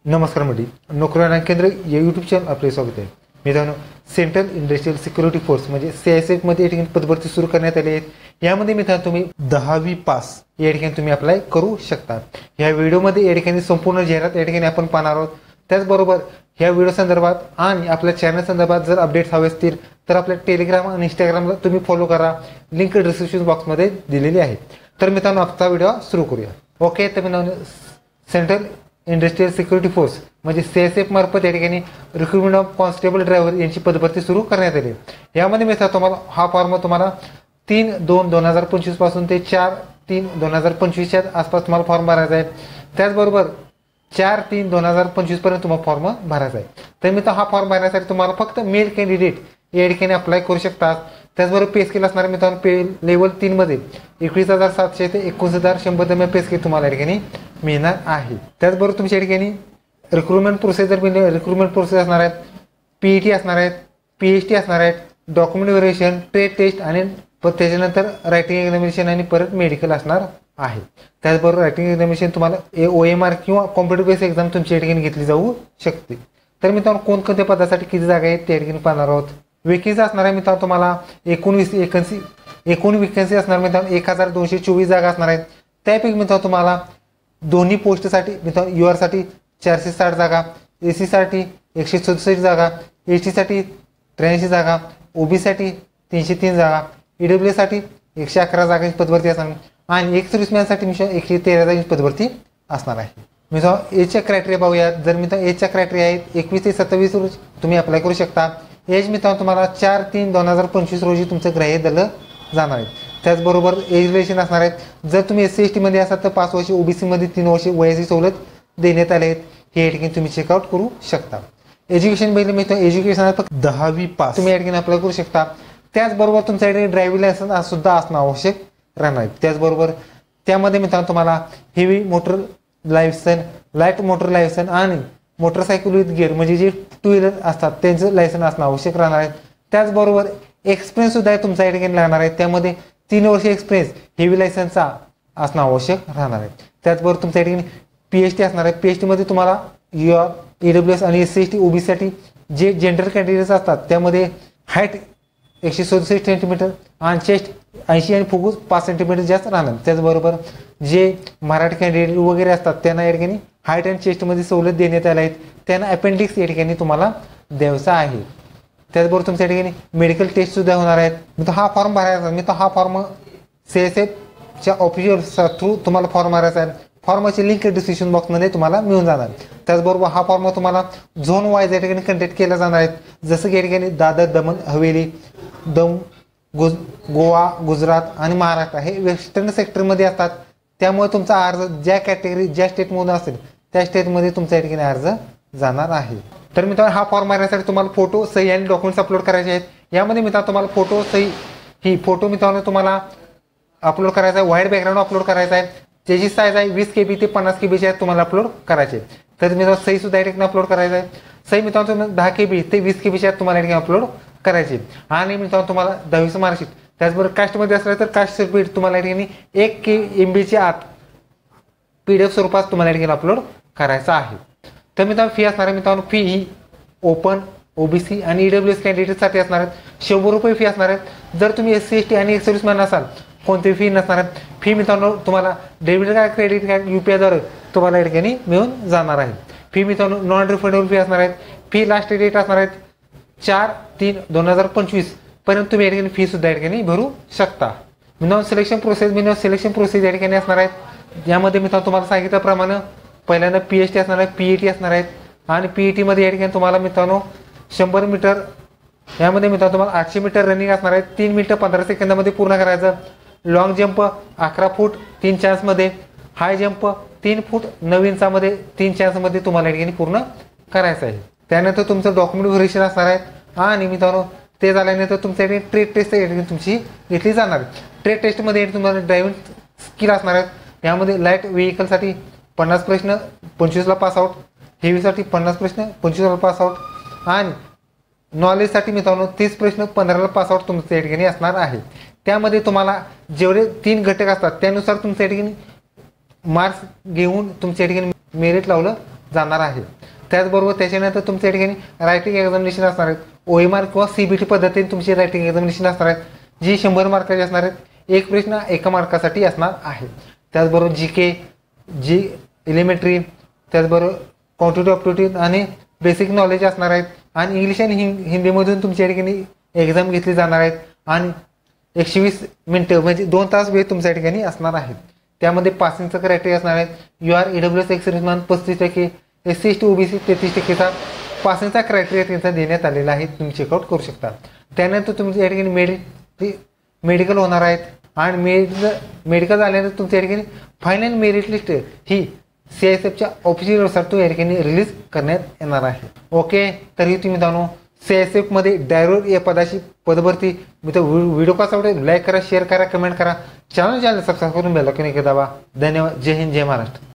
नमस्कार मंडळी, नोकरी आणि केंद्र या यूट्यूब चॅनल आपले स्वागत आहे. मित्रांनो, सेंट्रल इंडस्ट्रियल सिक्युरिटी फोर्स म्हणजे CISF मध्ये या ठिकाणी पदभरती सुरू करण्यात आली आहे. यामध्ये मित्रांनो तुम्ही 10वी पास या ठिकाणी तुम्ही अप्लाय करू शकता. या व्हिडिओमध्ये या ठिकाणी संपूर्ण जाहिरात या ठिकाणी आपण पाहणार आहोत. त्याचबरोबर ह्या व्हिडिओ संदर्भात आणि आपल्या चॅनल संदर्भात जर अपडेट्स हवे असतील तर आपल्या टेलिग्राम आणि इंस्टाग्रामला तुम्ही फॉलो करा. लिंक डिस्क्रिप्शन बॉक्समध्ये दिलेली आहे. तर मित्रांनो, आजचा व्हिडिओ सुरू करूया. ओके, तर मित्रांनो, सेंट्रल इंडस्ट्रियल सिक्युरिटी फोर्स म्हणजे CISF मार्फत या ठिकाणी रिक्रुटमेंट ऑफ कॉन्स्टेबल ड्रायव्हर यांची पदभरती सुरू करण्यात आली. यामध्ये मित्रांनो तुम्हाला हा फॉर्म तुम्हाला 3/2/2025 पासून ते 4/3/2025 आसपास तुम्हाला फॉर्म भरायचा आहे. त्याचबरोबर 4/3/2025 पर्यंत तुम्हाला फॉर्म भरायचा आहे. तर मित्रांनो, हा फॉर्म भरण्यासाठी तुम्हाला फक्त मेल कॅन्डिडेट या ठिकाणी अप्लाय करू शकतात. त्याचबरोबर पे स्केल असणारे मित्रांनो पे लेवल 3 मध्ये 21,700 ते 21,100 दरम्यान पे स्केल तुम्हाला या ठिकाणी मिळणार आहे. त्याचबरोबर तुमच्या या ठिकाणी रिक्रुटमेंट प्रोसेस असणार आहेत, PET असणार आहेत, PHT असणार आहेत, डॉक्युमेंट व्हेरिफिकेशन, ट्रेड टेस्ट आणि त्याच्यानंतर रायटिंग एक्झामिनेशन आणि परत मेडिकल असणार आहे. त्याचबरोबर रायटिंग एक्झामिनेशन तुम्हाला OMR किंवा कॉम्प्युटर बेस्ड एक्झाम तुमच्या या ठिकाणी घेतली जाऊ शकते. तर मित्रांनो, कोणकोणत्या पदासाठी किती जागा आहेत त्या ठिकाणी पाहणार आहोत. वेकेन्सी असणार आहे मित्रांनो तुम्हाला 19 वेकन्सी असणार मित्रांनो 1224 जागा असणार आहेत. त्यापैकी मित्रांनो तुम्हाला दोन्ही पोस्टसाठी मित्रांनो UR साठी 460 जागा, AC साठी 167 जागा, ST साठी 83 जागा, OBC साठी 303 जागा, EWS साठी 111 जागांची पदभरती असणार आणि एक सर्व्हिसमॅन साठी 113 जागांची पदभरती असणार आहे. मित्रांनो, एजच्या क्रायटेरिया पाहूया. जर मित्रांनो एजच्या क्रायटेरिया आहेत 21 ते 27 रोज तुम्ही अप्लाय करू शकता. एज मित्रांनो तुम्हाला 4/3/2025 रोजी तुमचं ग्राह्य धरलं जाणार आहे. त्याचबरोबर एज रिलेशन असणार आहेत. जर तुम्ही SC ST मध्ये असाल तर 5 वर्षे, OBC मध्ये 3 वर्षे वयाची सवलत देण्यात आले आहेत. हे या ठिकाणी तुम्ही चेकआउट करू शकता. एज्युकेशन बघितलं मित्रांनो, एज्युकेशन फक्त 10वी पास तुम्ही या ठिकाणी अप्लाय करू शकता. त्याचबरोबर तुमच्या या ठिकाणी ड्रायव्हिंग लायसन्स सुद्धा असणं आवश्यक राहणार आहे. त्याचबरोबर त्यामध्ये मित्रांनो तुम्हाला heavy motor licence, light motor licence आणि मोटरसायकल विथ गिअर म्हणजे जे 2 व्हीलर असतात त्यांचं लायसन असणं आवश्यक राहणार आहे. त्याचबरोबर एक्सपिरियन्स सुद्धा तुमचा या ठिकाणी लागणार आहे. त्यामध्ये 3 वर्ष एक्सपिरियन्स हेवी लायसन्सचा असणं आवश्यक राहणार आहे. त्याचबरोबर तुमच्या या ठिकाणी PHT असणार आहे. PHT मध्ये तुम्हाला UR, EWS आणि SC ST OBC साठी जे जनरल कॅन्डिडेट्स असतात त्यामध्ये हाईट 167 सेंटीमीटर आणि चेस्ट 80 आणि फुफ्फुस 5 सेंटीमीटर जास्त राहणार. त्याचबरोबर जे मराठी कॅन्डिडेट वगैरे असतात त्यांना या ठिकाणी हाईट आणि चेस्टमध्ये सवलत देण्यात आल्या आहेत. त्यांना अपेंडिक्स या ठिकाणी तुम्हाला द्यायचा आहे. त्याचबरोबर तुमच्या ठिकाणी मेडिकल टेस्ट सुद्धा होणार आहेत. मी हा फॉर्म भरायचा मी हा फॉर्म CISFच्या ऑफिशियल थ्रू तुम्हाला फॉर्म भरायचा आहे. फॉर्मची लिंक डिस्क्रिप्शन बॉक्समध्ये तुम्हाला मिळून जाणार. त्याचबरोबर हा फॉर्म तुम्हाला झोन वाईज या ठिकाणी कंडक्ट केला जाणार आहे. जसं की या ठिकाणी दादर, दमण, हवेली, गोवा, गुजरात आणि महाराष्ट्र हे वेस्टर्न सेक्टरमध्ये असतात. त्यामुळे तुमचा अर्ज ज्या कॅटेगरी ज्या स्टेटमधून असेल त्या स्टेटमध्ये तुमचा या ठिकाणी अर्ज जाणार आहे. तर मित्रांनो, हा फॉर्म भरण्यासाठी तुम्हाला फोटो, सही आणि डॉक्युमेंट्स अपलोड करायचे आहेत. यामध्ये मित्रांनो तुम्हाला फोटो, सही ही फोटो मित्रांनो तुम्हाला अपलोड करायचा आहे. व्हाईट बॅकग्राऊंड अपलोड करायचा आहे. त्याची साईज आहे 20 KB ते 50 KB तुम्हाला अपलोड करायचे. तर मित्रांनो सही सुद्धा या ठिकाणी अपलोड करायचा आहे. सही मित्रांनो 10 KB ते 20 KB तुम्हाला या ठिकाणी अपलोड करायचे. आणि मित्रांनो तुम्हाला 10वीचं मार्कशीट, त्याचबरोबर कास्टमध्ये असलं तर कास्ट सर्टिफिकेट तुम्हाला या ठिकाणी 1 MB आत PDF स्वरूपात तुम्हाला या ठिकाणी अपलोड करायचा आहे. तर मित्रांनो फी असणार आहे. मित्रांनो फी ही ओपन, OBC आणि EWS कॅन्डिडेटसाठी असणार आहेत. 100 रुपये फी असणार आहेत. जर तुम्ही SC ST आणि एक सर्व्हिसमॅन असाल कोणती फी नसणार आहे. फी मित्रांनो तुम्हाला debit card, credit card, UPI द्वारे तुम्हाला या ठिकाणी मिळून जाणार आहे. फी मित्रांनो नॉन रिफंडेबल फी असणार आहेत. फी लास्ट डेट असणार आहेत 4/3/2025 पर्यंत तुम्ही या ठिकाणी फी सुद्धा या ठिकाणी भरू शकता. मित्रांनो सिलेक्शन प्रोसेस या ठिकाणी असणार आहेत. यामध्ये मित्रांनो तुम्हाला सांगितल्याप्रमाणे पहिल्यांदा PHT असणार आहे, PET असणार आहेत आणि PET मध्ये या ठिकाणी तुम्हाला मित्रांनो 100 मीटर, यामध्ये मित्रांनो तुम्हाला 800 मीटर रनिंग असणार आहे. 3 मिनिटं 15 सेकंदामध्ये पूर्ण करायचं. लॉंग जंप 11 फूट 3 चान्समध्ये, हाय जंप 3 फूट 9 इंचामध्ये 3 चान्समध्ये तुम्हाला या ठिकाणी पूर्ण करायचं आहे. त्यानंतर तुमचं डॉक्युमेंट व्हेरिफिकेशन असणार आहे आणि मित्रांनो ते झाल्यानंतर तुमच्या ठिकाणी ट्रेड टेस्ट या ठिकाणी तुमची घेतली जाणार आहे. ट्रेड टेस्टमध्ये तुम्हाला ड्रायव्हिंग स्किल असणार आहेत. यामध्ये लाईट व्हेकलसाठी 50 प्रश्न 25ला पासआउट, हेवीसाठी 50 प्रश्न 25ला पासआउट आणि नॉलेजसाठी मित्रांनो 30 प्रश्न 15ला पासआउट तुमच्या या ठिकाणी असणार आहे. त्यामध्ये तुम्हाला जेवढे 3 घटक असतात त्यानुसार तुमच्या या ठिकाणी मार्क्स घेऊन तुमच्या या ठिकाणी मेरिट लावलं जाणार आहे. त्याचबरोबर त्याच्यानंतर तुमच्या या ठिकाणी रायटिंग एक्झामिनेशन असणार आहेत. OMR किंवा CBT पद्धतीने तुमची रायटिंग एक्झामिनेशन असणार आहेत, जी 100 मार्काची असणार आहेत. एक प्रश्न 1 मार्कासाठी असणार आहे. त्याचबरोबर GK, एलिमेंटरी, त्याचबरोबर क्वांटिटी ऑप्टिट्यूड आणि बेसिक नॉलेज असणार आहेत. आणि इंग्लिश आणि हिंदीमधून तुमच्या या ठिकाणी एक्झाम घेतली जाणार आहेत. आणि 120 मिनिटं म्हणजे 2 तास वेळ तुमच्या ठिकाणी असणार आहेत. त्यामध्ये पासिंगचं क्रायटेरिया असणार आहेत. UR EWS ex serviceman 35%, SC ST OBC 33%चा पासिंगचा क्रायटेरिया त्यांचा देण्यात आलेला आहे. तुम्ही चेकआउट करू शकता. त्यानंतर तुमच्या या ठिकाणी मेडिकल होणार आहेत. आणि मेडिकल झाल्यानंतर तुमच्या या ठिकाणी फायनल मेरिट लिस्ट ही CISFच्या ऑफिशियल वेबसाईट या ठिकाणी रिलीज करण्यात येणार आहे. ओके, तरी तुम्ही जाणू CISFमध्ये ड्रायव्हर या पदाची पदभरती व्हिडिओ कसा आवडेल लाईक करा, शेअर करा, कमेंट करा. चॅनल सबस्क्राईब करून बेल आयकॉन दाबा. धन्यवाद. जय हिंद, जय महाराष्ट्र.